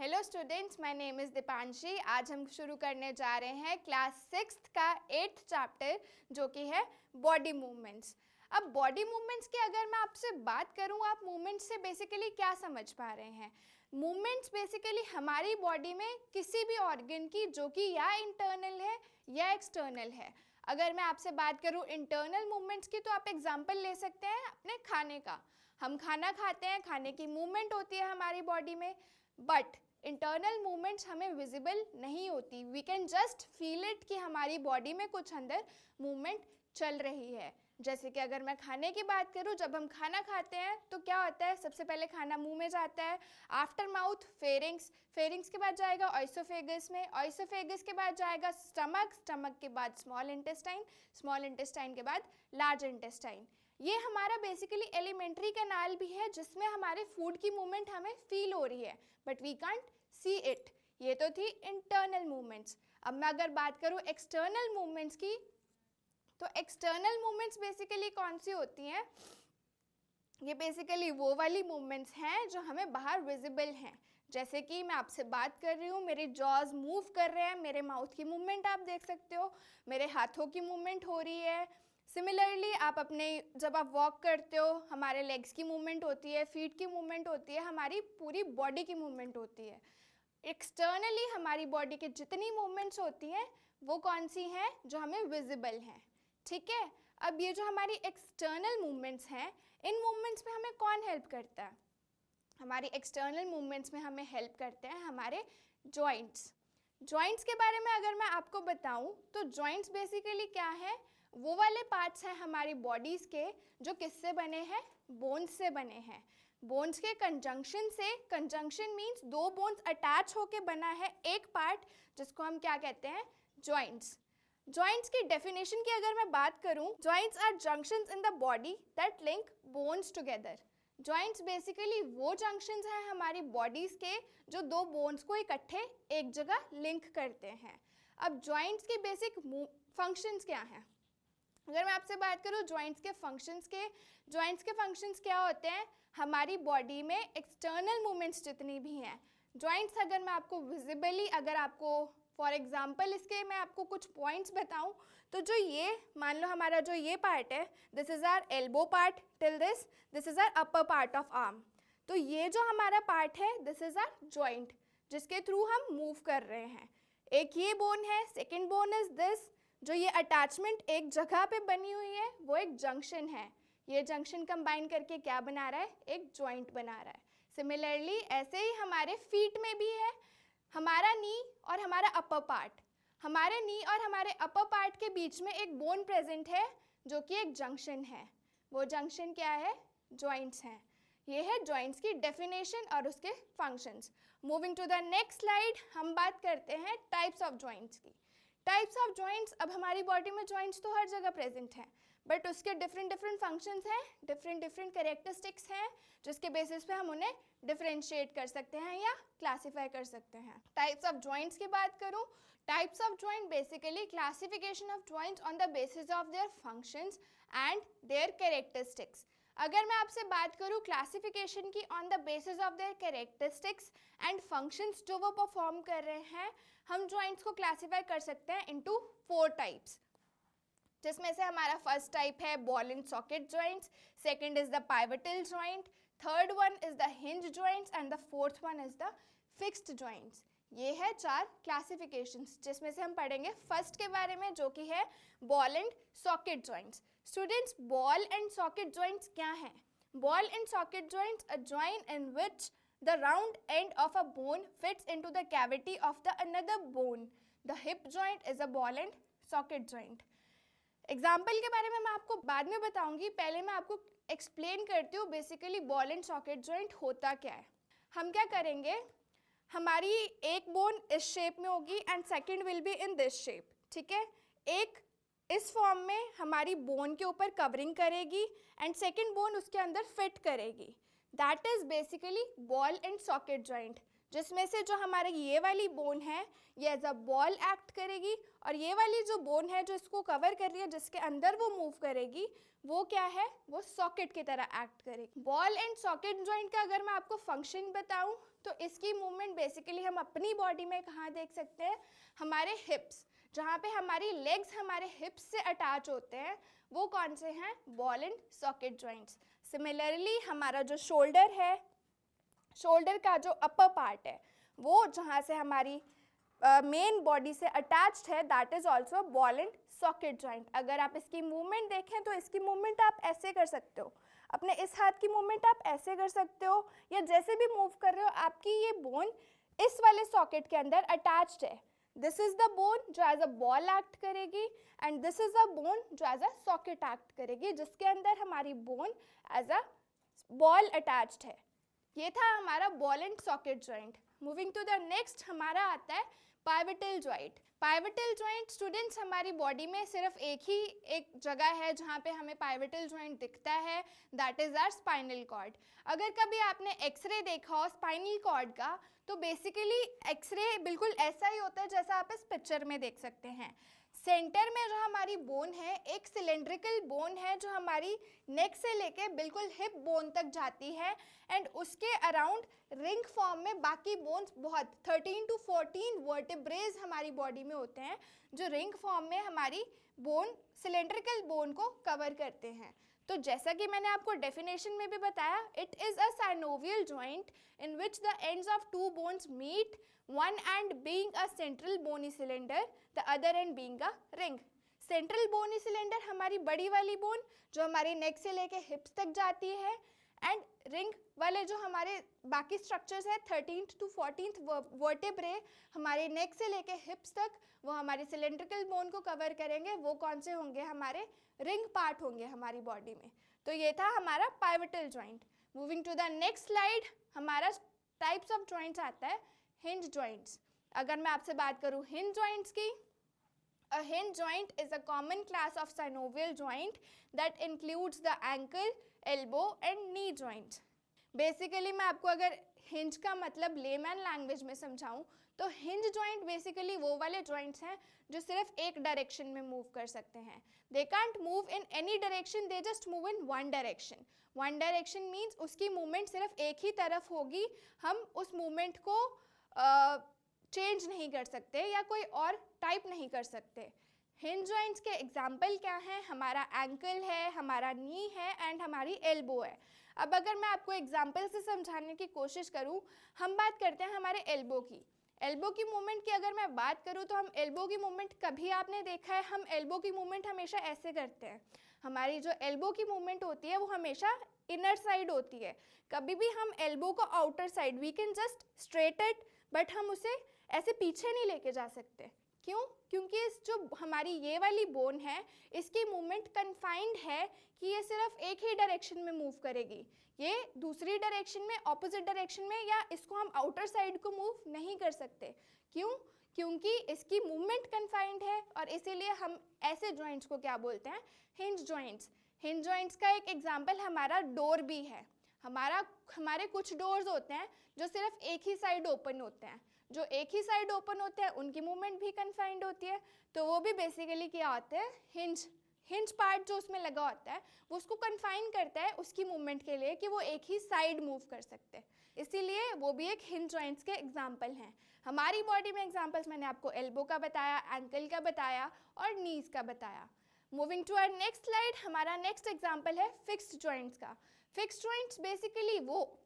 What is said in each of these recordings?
Hello students, my name is Deepanshi. आज हम शुरू करने जा रहे हैं क्लास 6th का 8th चैप्टर जो कि है बॉडी मूवमेंट्स। अब बॉडी मूवमेंट्स की अगर मैं आपसे बात करूं, आप मूवमेंट्स से बेसिकली क्या समझ पा रहे हैं? मूवमेंट्स बेसिकली हमारी बॉडी में किसी भी ऑर्गन की जो कि या इंटरनल है या एक्सटर्नल है। अगर मैं आपसे बात करूं इंटरनल मूवमेंट्स की, तो आप एग्जांपल ले सकते हैं अपने खाने का। हम खाना खाते हैं, खाने की मूवमेंट होती है हमारी बॉडी में, बट इंटरनल मूवमेंट्स हमें विजिबल नहीं होती। We can just feel it कि हमारी बॉडी में कुछ अंदर मूवमेंट चल रही है। जैसे कि अगर मैं खाने की बात करूं, जब हम खाना खाते हैं तो क्या होता है, सबसे पहले खाना मुंह में जाता है, आफ्टर माउथ फेरिंग्स, फेरिंग्स के बाद जाएगा ऑइसोफेगस में, ऑइसोफेगस के बाद जाएगा स्टमक, स्टमक के बाद स्मॉल इंटेस्टाइन, स्मॉल इंटेस्टाइन के बाद लार्ज इंटेस्टाइन। ये हमारा बेसिकली एलिमेंट्री कैनाल भी है जिसमें हमारे फूड की मूवमेंट हमें फील हो रही है, but we can't see it. ये तो थी इंटरनल मूवमेंट्स। अब मैं अगर बात करूँ एक्सटर्नल मूवमेंट्स की, तो एक्सटर्नल मूवमेंट्स बेसिकली कौन सी होती हैं? ये बेसिकली वो वाली मूवमेंट्स हैं जो हमें बाहर विजिबल हैं। जैसे कि मैं आपसे बात कर रही हूँ, मेरे जॉज मूव कर रहे हैं, मेरे माउथ की मूवमेंट आप देख सकते हो, मेरे हाथों की मूवमेंट हो रही है। सिमिलरली आप अपने जब आप वॉक करते हो, हमारे लेग्स की मूवमेंट होती है, फीट की मूवमेंट होती है, हमारी पूरी बॉडी की मूवमेंट होती है। एक्सटर्नली हमारी बॉडी की जितनी मूवमेंट्स होती हैं वो कौन सी हैं? जो हमें विजिबल हैं। ठीक है, अब ये जो हमारी एक्सटर्नल मूवमेंट्स हैं, इन मूवमेंट्स में हमें कौन हेल्प करता है? हमारी एक्सटर्नल मूवमेंट्स में हमें हेल्प करते हैं हमारे जॉइंट्स। जॉइंट्स के बारे में अगर मैं आपको बताऊं, तो जॉइंट्स बेसिकली क्या है? वो वाले पार्ट्स हैं हमारी बॉडीज़ के जो किससे बने हैं? बोन्स से बने हैं। बोन्स के कंजंक्शन से, कंजंक्शन मीन्स दो बोन्स अटैच होके बना है एक पार्ट, जिसको हम क्या कहते हैं? जॉइंट्स। जॉइंट्स की डेफिनेशन की अगर मैं बात करूं, joints are junctions in the body that link bones together. Joints basically वो जंक्शंस हैं हमारी बॉडीज़ के जो दो बोन्स को इकट्ठे एक जगह लिंक करते हैं। अब जॉइंट्स के बेसिक फंक्शंस क्या हैं? अगर मैं आपसे बात करूँ जॉइंट्स के फंक्शंस क्या होते हैं? हमारी बॉडी में एक्सटर्नल मूवमेंट्स जितनी भी हैं, जॉइंट्स अगर मैं आपको विजिबली, अगर आपको फॉर एग्जांपल इसके मैं आपको कुछ पॉइंट्स बताऊं, तो जो ये मान लो हमारा जो ये पार्ट है, this is our elbow part till this is our upper part of arm. तो ये जो हमारा पार्ट है, दिस इज़ आवर जॉइंट जिसके थ्रू हम मूव कर रहे हैं। एक ये बोन है, सेकेंड बोन इज दिस। जो ये अटैचमेंट एक जगह पे बनी हुई है वो एक जंक्शन है। ये जंक्शन कंबाइन करके क्या बना रहा है? एक जॉइंट बना रहा है। सिमिलरली ऐसे ही हमारे फीट में भी है, हमारा नी और हमारा अपर पार्ट, हमारे नी और हमारे अपर पार्ट के बीच में एक बोन प्रेजेंट है जो कि एक जंक्शन है। वो जंक्शन क्या है? जॉइंट्स हैं। ये है जॉइंट्स की डेफिनेशन और उसके functions. Moving to the next slide, हम बात करते हैं टाइप्स ऑफ जॉइंट्स की। टाइप्स ऑफ जॉइंट्स, अब हमारी बॉडी में जॉइंट्स तो हर जगह प्रेजेंट हैं, बट उसके डिफरेंट फंक्शंस हैं, डिफरेंट कैरेक्टरिस्टिक्स हैं, जिसके बेसिस पे हम उन्हें डिफरेंशिएट कर सकते हैं या क्लासीफाई कर सकते हैं। टाइप्स ऑफ जॉइंट्स की बात करूं, types of joint basically classification of joints on the basis of their functions and there characteristics. अगर मैं आपसे बात करूं क्लासिफिकेशन की on the basis of their characteristics and functions जो वो परफॉर्म कर रहे हैं, हम जॉइंट्स को क्लासीफाई कर सकते हैं इनटू 4 टाइप्स, जिसमें से हमारा फर्स्ट टाइप है ball and socket joints, second is the pivotal joint, third one is the hinge joints and the fourth one is the fixed joints. ये है 4 क्लासिफिकेशंस, जिसमें से हम पढ़ेंगे फर्स्ट के बारे में जो कि है ball and socket joints. Students, ball and socket joints क्या हैं? Ball and socket joints a joint in which the round end of a bone fits into the cavity of the another bone. The hip joint is a ball and socket joint. Example के बारे में मैं आपको बाद में बताऊंगी, पहले मैं आपको एक्सप्लेन करती हूँ basically ball and socket joint होता क्या है। हम क्या करेंगे, हमारी एक बोन इस शेप में होगी and second will be in this shape. ठीक है, एक इस फॉर्म में हमारी बोन के ऊपर कवरिंग करेगी एंड सेकेंड बोन उसके अंदर फिट करेगी। That is basically ball and socket joint, जिसमें से जो हमारी ये वाली बोन है ये एज अ बॉल एक्ट करेगी, और ये वाली जो बोन है जो इसको कवर कर रही है, जिसके अंदर वो मूव करेगी, वो क्या है, वो सॉकेट की तरह एक्ट करेगी। बॉल एंड सॉकेट जॉइंट का अगर मैं आपको फंक्शन बताऊं तो इसकी मूवमेंट बेसिकली हम अपनी बॉडी में कहाँ देख सकते हैं, हमारे हिप्स, जहाँ पे हमारी लेग्स हमारे हिप्स से अटैच होते हैं, वो कौन से हैं, ball and socket joints. Similarly हमारा जो शोल्डर है, शोल्डर का जो अपर पार्ट है वो जहाँ से हमारी मेन बॉडी से अटैच्ड है, that is also ball and socket joint. अगर आप इसकी मूवमेंट देखें तो इसकी मूवमेंट आप ऐसे कर सकते हो, अपने इस हाथ की मूवमेंट आप ऐसे कर सकते हो, या जैसे भी मूव कर रहे हो आपकी ये बोन इस वाले सॉकेट के अंदर अटैच्ड है। दिस इज द बोन जो एज अ बॉल एक्ट करेगी, and this is a bone जो एज अ सॉकेट एक्ट करेगी, जिसके अंदर हमारी bone as a ball attached है। ये था हमारा ball and socket joint. Moving to the next हमारा आता है pivotal joint. Pivotal joint students हमारी बॉडी में सिर्फ एक जगह है जहाँ पे हमें पाइवटल जॉइंट दिखता है, that is our spinal cord. अगर कभी आपने एक्सरे देखा हो स्पाइनल कॉर्ड का तो बेसिकली एक्सरे बिल्कुल ऐसा ही होता है जैसा आप इस पिक्चर में देख सकते हैं। सेंटर में जो हमारी बोन है एक सिलेंड्रिकल बोन है जो हमारी नेक से लेके बिल्कुल हिप बोन तक जाती है, एंड उसके अराउंड रिंग फॉर्म में बाकी बोन्स बहुत 13 to 14 वर्टिब्रेज हमारी बॉडी में होते हैं जो रिंग फॉर्म में हमारी बोन सिलेंड्रिकल बोन को कवर करते हैं। तो जैसा कि मैंने आपको डेफिनेशन में भी बताया, it is a synovial joint in which the ends of two bones meet, one end being a central bony cylinder, the other end being a ring. Central bony cylinder हमारी बड़ी वाली बोन जो हमारी नेक से लेके हिप्स तक जाती है, एंड रिंग वाले जो हमारे बाकी स्ट्रक्चर्स है 13th to 14th वर्टेब्रे हमारे नेक से लेके हिप्स तक, वो हमारी सिलेंड्रिकल बोन को कवर करेंगे, वो कौन से होंगे, हमारे रिंग पार्ट होंगे हमारी बॉडी में। तो ये था हमारा pivotal joint. Moving to the next slide, हमारा टाइप्स ऑफ जॉइंट्स आता है हिंज जॉइंट्स। अगर मैं आपसे बात करूं हिंज जॉइंट्स की, a hinge joint is a common class of synovial joint that includes the ankle, elbow and knee joints. Basically मैं आपको अगर हिंज का मतलब लेमैन लैंग्वेज में समझाऊं तो हिंज जॉइंट बेसिकली वो वाले जॉइंट्स हैं जो सिर्फ एक डायरेक्शन में मूव कर सकते हैं। They can't move in any direction, they just move in one direction. One direction means उसकी मूवमेंट सिर्फ एक ही तरफ होगी, हम उस मूवमेंट को चेंज नहीं कर सकते या कोई और टाइप नहीं कर सकते। हिंज जॉइंट्स के एग्जाम्पल क्या हैं, हमारा एंकल है, हमारा नी है एंड हमारी एल्बो है। अब अगर मैं आपको एग्जाम्पल से समझाने की कोशिश करूं, हम बात करते हैं हमारे एल्बो की। एल्बो की मूवमेंट की अगर मैं बात करूं तो हम एल्बो की मूवमेंट कभी आपने देखा है, हम एल्बो की मूवमेंट हमेशा ऐसे करते हैं। हमारी जो एल्बो की मूवमेंट होती है वो हमेशा इनर साइड होती है। कभी भी हम एल्बो को outer side, we can just straight it, but हम उसे ऐसे पीछे नहीं लेके जा सकते। क्यों? क्योंकि इस जो हमारी ये वाली बोन है इसकी मूवमेंट कन्फाइंड है कि ये सिर्फ एक ही डायरेक्शन में मूव करेगी, ये दूसरी डायरेक्शन में, ऑपोजिट डायरेक्शन में, या इसको हम आउटर साइड को मूव नहीं कर सकते। क्यों? क्योंकि इसकी मूवमेंट कन्फाइंड है, और इसीलिए हम ऐसे जॉइंट्स को क्या बोलते हैं, हिंज जॉइंट्स। हिंज जॉइंट्स का एक एग्जाम्पल हमारा डोर भी है। हमारे कुछ डोर्स होते हैं जो सिर्फ एक ही साइड ओपन होते हैं, जो एक ही साइड ओपन होते हैं उनकी मूवमेंट भी कन्फाइंड होती है, तो वो भी बेसिकली क्या होते हैं, हिंज पार्ट जो उसमें लगा होता है वो उसको कन्फाइन करता है उसकी मूवमेंट के लिए कि वो एक ही साइड मूव कर सकते हैं, इसीलिए वो भी एक हिंज जॉइंट्स के एग्जाम्पल हैं। हमारी बॉडी में एग्जाम्पल्स मैंने आपको एल्बो का बताया, एंकल का बताया और नीज का बताया। Moving to our next slide, हमारा नेक्स्ट एग्जाम्पल है फिक्स्ड जॉइंट्स का। फिक्स्ड जॉइंट्स बेसिकली वो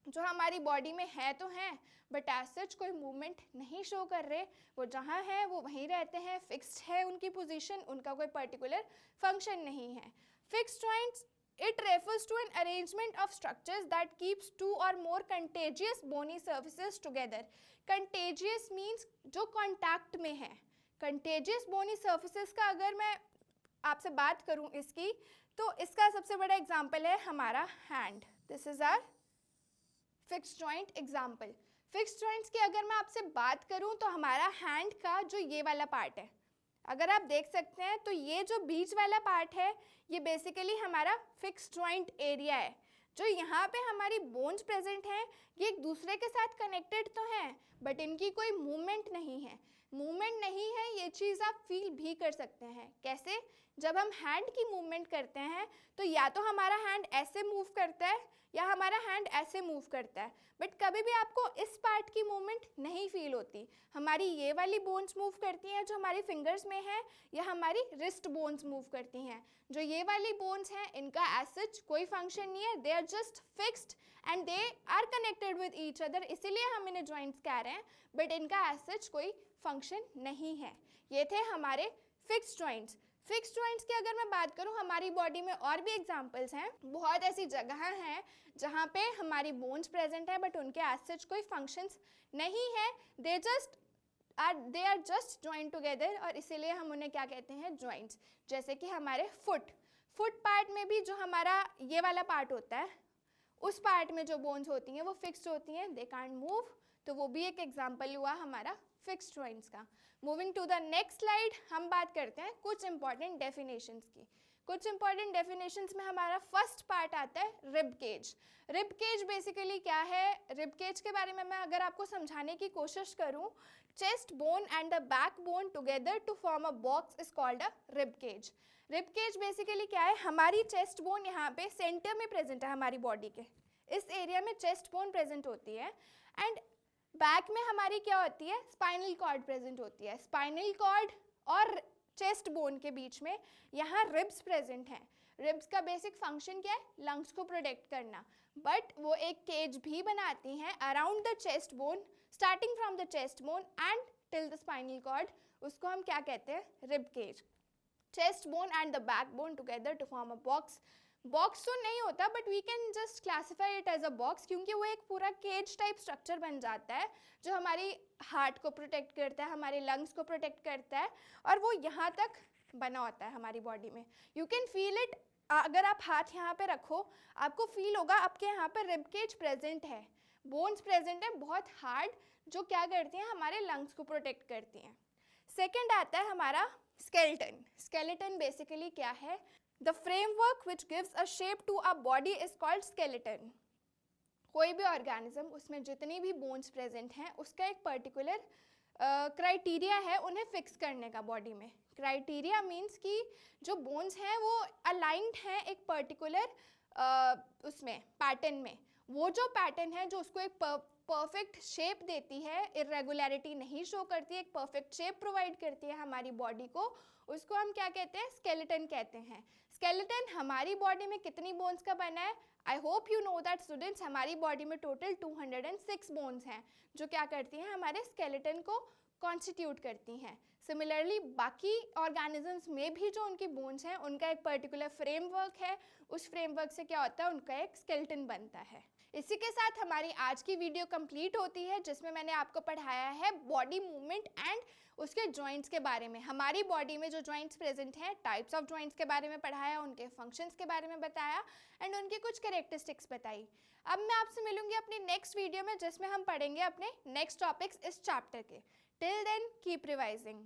जो हमारी बॉडी में है तो हैं बट एज सच कोई मूवमेंट नहीं शो कर रहे, वो जहाँ है वो वहीं रहते हैं, फिक्स्ड है उनकी पोजीशन, उनका कोई पर्टिकुलर फंक्शन नहीं है। Fixed joints, it refers to an arrangement of structures that keeps two or more contagious bony surfaces together. Contagious means जो contact में है। Contagious bony surfaces का अगर मैं आपसे बात करूं इसकी, तो इसका सबसे बड़ा एग्जाम्पल है हमारा hand. This is our fixed joint example. Fixed joints की अगर मैं आपसे बात करूं तो हमारा हैंड का जो ये वाला पार्ट है, अगर आप देख सकते हैं तो ये जो बीच वाला पार्ट है ये बेसिकली हमारा फिक्स्ड जॉइंट एरिया है। जो यहाँ पे हमारी बोन्स प्रेजेंट हैं ये एक दूसरे के साथ कनेक्टेड तो हैं, बट इनकी कोई मूवमेंट नहीं है। मूवमेंट नहीं है ये चीज़ आप फील भी कर सकते हैं। कैसे? जब हम हैंड की मूवमेंट करते हैं तो या तो हमारा हैंड ऐसे मूव करता है या हमारा हैंड ऐसे मूव करता है, बट कभी भी आपको इस पार्ट की मूवमेंट नहीं फील होती। हमारी ये वाली बोन्स मूव करती हैं जो हमारी फिंगर्स में है, या हमारी रिस्ट बोन्स मूव करती हैं। जो ये वाली बोन्स हैं इनका एज सच कोई फंक्शन नहीं है, they are just fixed and they are connected with each other, इसीलिए हम इन्हें जॉइंट्स कह रहे हैं, बट इनका एज सच कोई फंक्शन नहीं है। ये थे हमारे फिक्स्ड जॉइंट्स। फिक्स्ड जॉइंट्स की अगर मैं बात करूं हमारी बॉडी में और भी एग्जांपल्स हैं। बहुत ऐसी जगह हैं जहां पे हमारी बोन्स प्रेजेंट है बट उनके एज सच कोई फंक्शंस नहीं है, they are just joint together, और इसीलिए हम उन्हें क्या कहते हैं? जॉइंट्स। जैसे कि हमारे फुट पार्ट में भी जो हमारा ये वाला पार्ट होता है उस पार्ट में जो बोन्स होती हैं वो फिक्स्ड होती हैं, दे कांट मूव, तो वो भी एक एग्जाम्पल हुआ हमारा फिक्स्ड जॉइंट्स का। Moving to the next slide, हम बात करते हैं कुछ इंपॉर्टेंट डेफिनेशंस की। कुछ इंपॉर्टेंट डेफिनेशंस में हमारा फर्स्ट पार्ट आता है rib cage. Rib cage basically क्या है? रिब केज के बारे में मैं अगर आपको समझाने की कोशिश करूं, chest bone and the back bone together to form a box is called a rib cage. Rib cage basically क्या है? हमारी चेस्ट बोन यहाँ पे सेंटर में प्रेजेंट है, हमारी बॉडी के इस एरिया में चेस्ट बोन प्रेजेंट होती है, एंड बैक में हमारी क्या होती है? स्पाइनल कॉर्ड प्रेजेंट होती है। स्पाइनल कॉर्ड और चेस्ट बोन के बीच में यहाँ रिब्स प्रेजेंट हैं। रिब्स का बेसिक फंक्शन क्या है? लंग्स को प्रोटेक्ट करना, बट वो एक केज भी बनाती हैं around the chest bone, starting from the chest bone and till the spinal cord. उसको हम क्या कहते हैं? Rib cage. Chest bone and the back bone together to form a box. Box तो नहीं होता but we can just classify it as a box, क्योंकि वो एक पूरा केज टाइप स्ट्रक्चर बन जाता है जो हमारी हार्ट को प्रोटेक्ट करता है, हमारे लंग्स को प्रोटेक्ट करता है, और वो यहाँ तक बना होता है हमारी बॉडी में। You can feel it. अगर आप हाथ यहाँ पे रखो आपको फील होगा आपके यहाँ पे रिब केज प्रेजेंट है, बोन्स प्रेजेंट है बहुत हार्ड, जो क्या करती हैं? हमारे लंग्स को प्रोटेक्ट करती हैं। सेकेंड आता है हमारा स्केलेटन। स्केलेटन बेसिकली क्या है? The framework which gives a shape to a body is called skeleton. कोई भी ऑर्गेनिज्म उसमें जितनी भी बोन्स प्रेजेंट हैं उसका एक पर्टिकुलर क्राइटेरिया है उन्हें फिक्स करने का बॉडी में। क्राइटेरिया मीन्स कि जो बोन्स हैं वो अलाइंड हैं एक पर्टिकुलर उसमें पैटर्न में। वो जो पैटर्न है जो उसको एक परफेक्ट शेप देती है, इरेगुलरिटी नहीं शो करती है, एक परफेक्ट शेप प्रोवाइड करती है हमारी बॉडी को, उसको हम क्या कहते हैं? स्केलेटन कहते हैं। स्केलेटन हमारी बॉडी में कितनी बोन्स का बना है? I hope you know that students, हमारी बॉडी में टोटल 206 बोन्स हैं जो क्या करती हैं? हमारे स्केलेटन को कॉन्स्टिट्यूट करती हैं। सिमिलरली बाकी ऑर्गेनिजम्स में भी जो उनकी बोन्स हैं उनका एक पर्टिकुलर फ्रेमवर्क है, उस फ्रेमवर्क से क्या होता है? उनका एक स्केलेटन बनता है। इसी के साथ हमारी आज की वीडियो कंप्लीट होती है जिसमें मैंने आपको पढ़ाया है बॉडी मूवमेंट एंड उसके जॉइंट्स के बारे में। हमारी बॉडी में जो जॉइंट्स प्रेजेंट हैं, टाइप्स ऑफ जॉइंट्स के बारे में पढ़ाया, उनके फंक्शंस के बारे में बताया एंड उनकी कुछ कैरेक्टरिस्टिक्स बताई। अब मैं आपसे मिलूंगी अपनी नेक्स्ट वीडियो में जिसमें हम पढ़ेंगे अपने नेक्स्ट टॉपिक्स इस चैप्टर के। Till then keep revising.